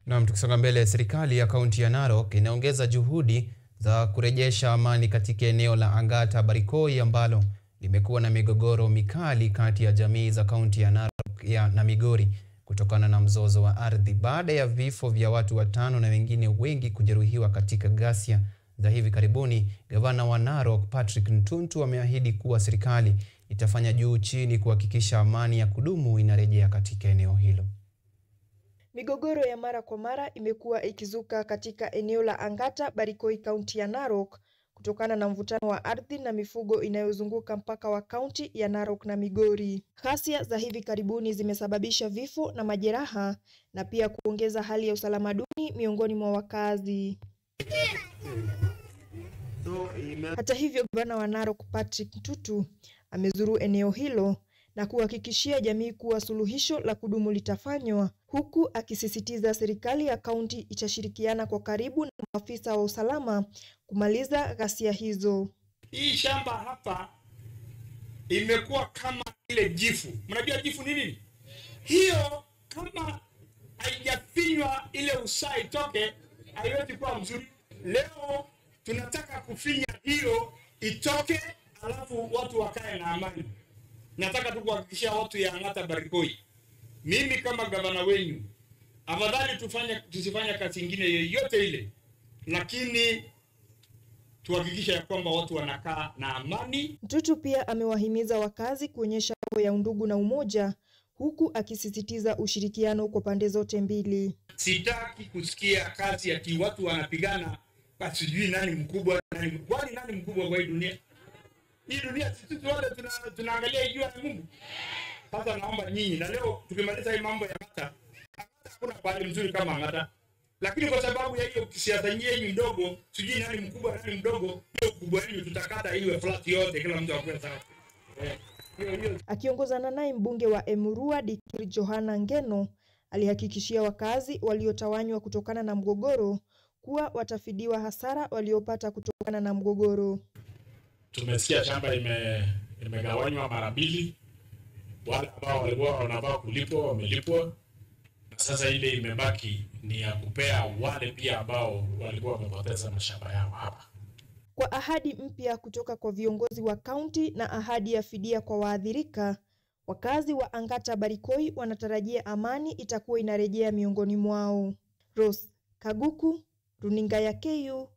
Na tukisonga mbele, serikali ya kaunti ya Narok inaongeza juhudi za kurejesha amani katika eneo la Angata Barikoi ambalo limekuwa na migogoro mikali kati ya jamii za kaunti ya Narok na Migori kutokana na mzozo wa ardhi. Baada ya vifo vya watu 5 na wengine wengi kujeruhiwa katika ghasia za hivi karibuni, gavana wa Narok Patrick Ntuntu ameahidi kuwa serikali itafanya juu chini kuhakikisha amani ya kudumu inarejea katika eneo hilo. Migogoro ya mara kwa mara imekuwa ikizuka katika eneo la Angata Barikoi, kaunti ya Narok kutokana na mvutano wa ardhi na mifugo inayozunguka mpaka wa kaunti ya Narok na Migori. Ghasia za hivi karibuni zimesababisha vifo na majeraha na pia kuongeza hali ya usalama duni miongoni mwa wakazi. Hata hivyo, gavana wa Narok Patrick Ntuntu amezuru eneo hilo na kuhakikishia jamii kuwa suluhisho la kudumu litafanywa, huku akisisitiza serikali ya kaunti itashirikiana kwa karibu na maafisa wa usalama kumaliza ghasia hizo. Hii shamba hapa imekuwa kama ile jifu. Mnajua jifu ni nini? Hiyo kama haijafinywa ile usaa itoke, haiwezi kuwa mzuri. Leo tunataka kufinya hiyo itoke, alafu watu wakae na amani. Nataka tu kuhakikishia watu ya Angata Barikoi, mimi kama gavana wenu, afadhali tusifanye kazi nyingine yoyote ile, lakini tuhakikisha ya kwamba watu wanakaa na amani. Ntuntu pia amewahimiza wakazi kuonyesha roho ya undugu na umoja, huku akisisitiza ushirikiano kwa pande zote mbili. Sitaki kusikia kazi ya watu wanapigana kwa sijui nani mkubwa, nani mkubwa kwa hii dunia. Hii dunia sisi wote tunaangalia juu ya Mungu. Sasa naomba nyinyi, na leo tukimaliza hii mambo ya Angata, hakuna pale mzuri kama Angata. Lakini kwa sababu ya hiyo siasa yenu ndogo, sijui nani mkubwa nani mdogo, hiyo kubwa yenu tutakata iwe flat yote, kila mtu akue sawa. Akiongozana naye mbunge wa Emurua Dikir Johana Ngeno alihakikishia wakazi waliotawanywa kutokana na mgogoro kuwa watafidiwa hasara waliopata kutokana na mgogoro. Tumesikia shamba imegawanywa mara mbili. Wale ambao walikuwa wanafaa kulipwa wamelipwa, na sasa ile imebaki ni ya kupea wale pia ambao walikuwa wamepoteza mashamba yao hapa. Kwa ahadi mpya kutoka kwa viongozi wa kaunti na ahadi ya fidia kwa waathirika, wakazi wa Angata Barikoi wanatarajia amani itakuwa inarejea miongoni mwao. Rose Kaguku, Runinga ya KU.